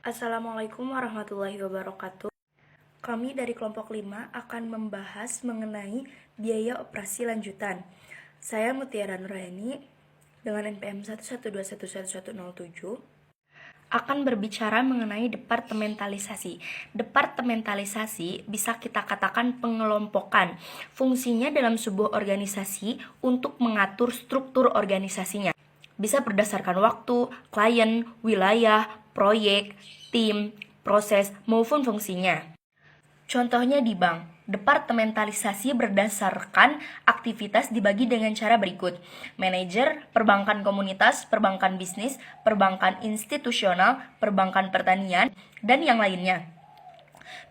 Assalamualaikum warahmatullahi wabarakatuh. Kami dari kelompok 5 akan membahas mengenai biaya operasi lanjutan. Saya Mutiara Nurayani dengan NPM 112111107 akan berbicara mengenai departementalisasi. Departementalisasi bisa kita katakan pengelompokan. Fungsinya dalam sebuah organisasi untuk mengatur struktur organisasinya. Bisa berdasarkan waktu, klien, wilayah, proyek, tim, proses, maupun fungsinya. Contohnya di bank, departementalisasi berdasarkan aktivitas dibagi dengan cara berikut. Manajer, perbankan komunitas, perbankan bisnis, perbankan institusional, perbankan pertanian, dan yang lainnya.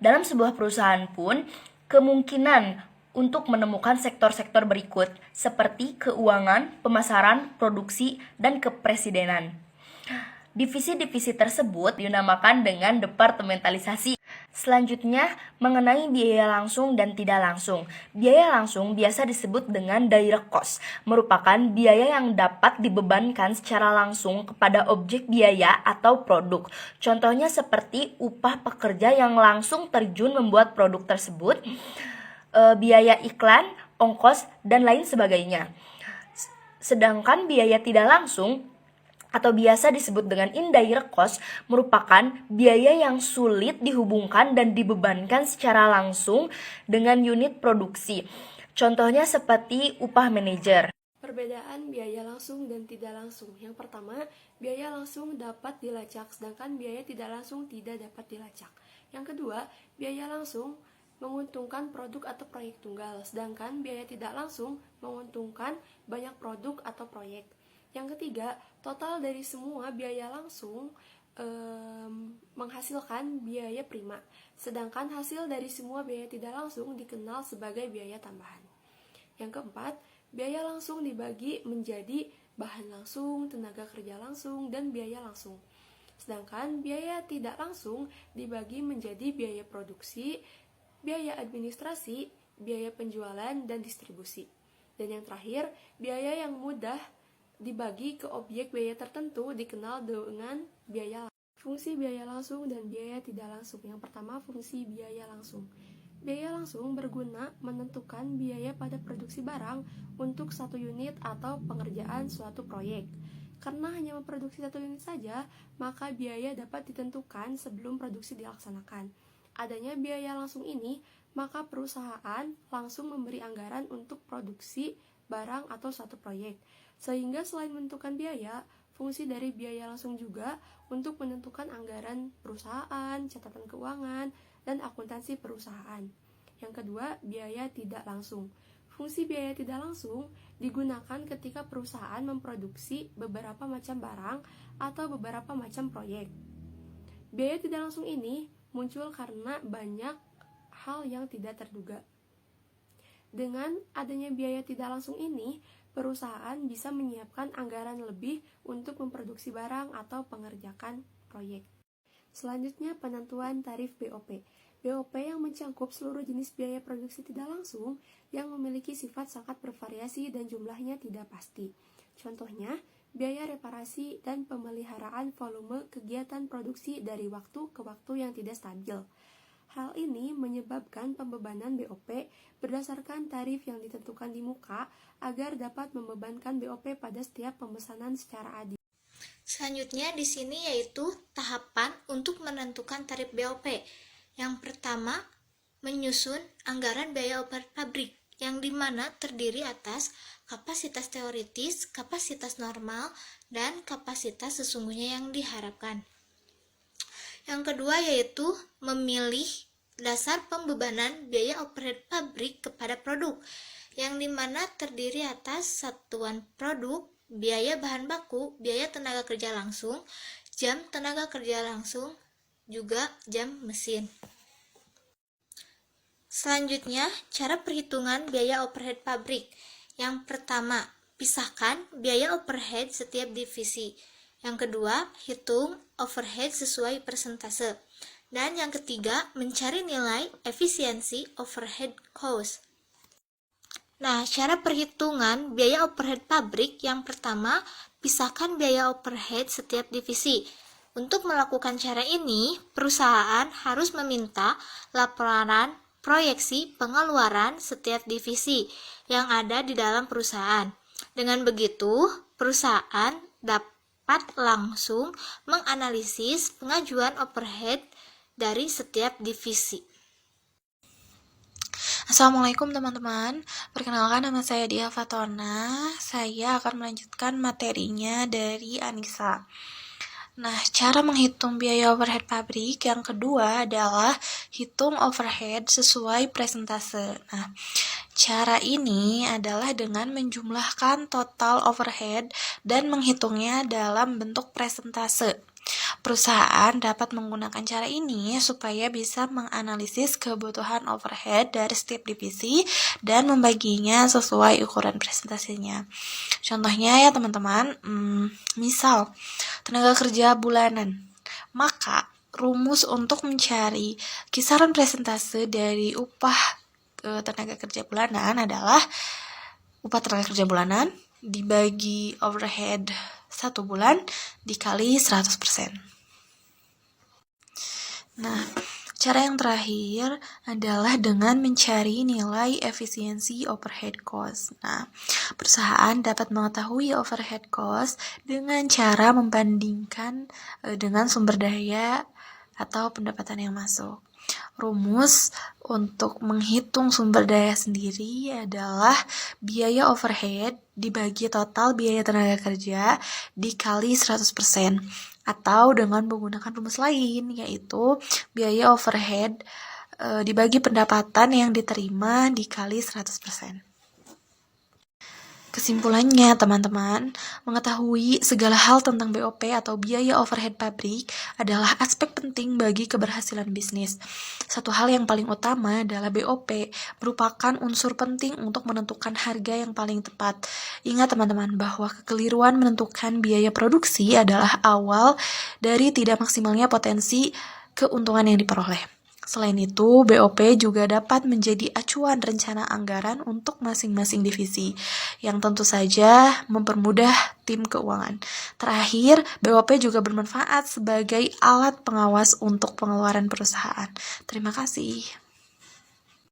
Dalam sebuah perusahaan pun, kemungkinan untuk menemukan sektor-sektor berikut, seperti keuangan, pemasaran, produksi, dan kepresidenan. Divisi-divisi tersebut dinamakan dengan departementalisasi. Selanjutnya, mengenai biaya langsung dan tidak langsung. Biaya langsung biasa disebut dengan direct cost, merupakan biaya yang dapat dibebankan secara langsung kepada objek biaya atau produk. Contohnya seperti upah pekerja yang langsung terjun membuat produk tersebut, biaya iklan, ongkos, dan lain sebagainya. Sedangkan biaya tidak langsung atau biasa disebut dengan indirect cost merupakan biaya yang sulit dihubungkan dan dibebankan secara langsung dengan unit produksi. Contohnya seperti upah manajer. Perbedaan biaya langsung dan tidak langsung. Yang pertama, biaya langsung dapat dilacak, sedangkan biaya tidak langsung tidak dapat dilacak. Yang kedua, biaya langsung menguntungkan produk atau proyek tunggal, sedangkan biaya tidak langsung menguntungkan banyak produk atau proyek. Yang ketiga, total dari semua biaya langsung menghasilkan biaya prima, sedangkan hasil dari semua biaya tidak langsung dikenal sebagai biaya tambahan. Yang keempat, biaya langsung dibagi menjadi bahan langsung, tenaga kerja langsung, dan biaya langsung. Sedangkan biaya tidak langsung dibagi menjadi biaya produksi, biaya administrasi, biaya penjualan, dan distribusi. Dan yang terakhir, biaya yang mudah dibagi ke objek biaya tertentu dikenal dengan biaya langsung. Fungsi biaya langsung dan biaya tidak langsung. Yang pertama, fungsi biaya langsung. Biaya langsung berguna menentukan biaya pada produksi barang untuk satu unit atau pengerjaan suatu proyek. Karena hanya memproduksi satu unit saja, maka biaya dapat ditentukan sebelum produksi dilaksanakan. Adanya biaya langsung ini, maka perusahaan langsung memberi anggaran untuk produksi barang atau satu proyek. Sehingga selain menentukan biaya, fungsi dari biaya langsung juga untuk menentukan anggaran perusahaan, catatan keuangan, dan akuntansi perusahaan. Yang kedua, biaya tidak langsung. Fungsi biaya tidak langsung digunakan ketika perusahaan memproduksi beberapa macam barang atau beberapa macam proyek. Biaya tidak langsung ini muncul karena banyak hal yang tidak terduga. Dengan adanya biaya tidak langsung ini, perusahaan bisa menyiapkan anggaran lebih untuk memproduksi barang atau pengerjakan proyek. Selanjutnya, penentuan tarif BOP. BOP yang mencakup seluruh jenis biaya produksi tidak langsung yang memiliki sifat sangat bervariasi dan jumlahnya tidak pasti. Contohnya, biaya reparasi dan pemeliharaan volume kegiatan produksi dari waktu ke waktu yang tidak stabil. Hal ini menyebabkan pembebanan BOP berdasarkan tarif yang ditentukan di muka agar dapat membebankan BOP pada setiap pemesanan secara adil. Selanjutnya di sini yaitu tahapan untuk menentukan tarif BOP. Yang pertama, menyusun anggaran biaya operasi pabrik yang dimana terdiri atas kapasitas teoritis, kapasitas normal, dan kapasitas sesungguhnya yang diharapkan. Yang kedua yaitu memilih dasar pembebanan biaya overhead pabrik kepada produk, yang dimana terdiri atas satuan produk, biaya bahan baku, biaya tenaga kerja langsung, jam tenaga kerja langsung, juga jam mesin. Selanjutnya, cara perhitungan biaya overhead pabrik. Yang pertama, pisahkan biaya overhead setiap divisi. Yang kedua, hitung overhead sesuai persentase. Dan yang ketiga, mencari nilai efisiensi overhead cost. Nah, cara perhitungan biaya overhead pabrik yang pertama, pisahkan biaya overhead setiap divisi. Untuk melakukan cara ini, perusahaan harus meminta laporan proyeksi pengeluaran setiap divisi yang ada di dalam perusahaan. Dengan begitu, perusahaan dapat langsung menganalisis pengajuan overhead dari setiap divisi. Assalamualaikum teman-teman, perkenalkan nama saya Dia Fatona. Saya akan melanjutkan materinya dari Anissa. Nah, cara menghitung biaya overhead pabrik yang kedua adalah hitung overhead sesuai presentase. Nah, cara ini adalah dengan menjumlahkan total overhead dan menghitungnya dalam bentuk presentase. Perusahaan dapat menggunakan cara ini supaya bisa menganalisis kebutuhan overhead dari setiap divisi dan membaginya sesuai ukuran presentasinya. Contohnya ya teman-teman, misal tenaga kerja bulanan, maka rumus untuk mencari kisaran presentase dari upah tenaga kerja bulanan adalah upah tenaga kerja bulanan dibagi overhead 1 bulan dikali 100%. Nah, cara yang terakhir adalah dengan mencari nilai efisiensi overhead cost. Nah, perusahaan dapat mengetahui overhead cost dengan cara membandingkan dengan sumber daya atau pendapatan yang masuk. Rumus untuk menghitung sumber daya sendiri adalah biaya overhead dibagi total biaya tenaga kerja dikali 100%, atau dengan menggunakan rumus lain, yaitu biaya overhead dibagi pendapatan yang diterima dikali 100%. Kesimpulannya, teman-teman, mengetahui segala hal tentang BOP atau biaya overhead pabrik adalah aspek penting bagi keberhasilan bisnis. Satu hal yang paling utama adalah BOP merupakan unsur penting untuk menentukan harga yang paling tepat. Ingat teman-teman bahwa kekeliruan menentukan biaya produksi adalah awal dari tidak maksimalnya potensi keuntungan yang diperoleh. Selain itu, BOP juga dapat menjadi acuan rencana anggaran untuk masing-masing divisi, yang tentu saja mempermudah tim keuangan. Terakhir, BOP juga bermanfaat sebagai alat pengawas untuk pengeluaran perusahaan. Terima kasih.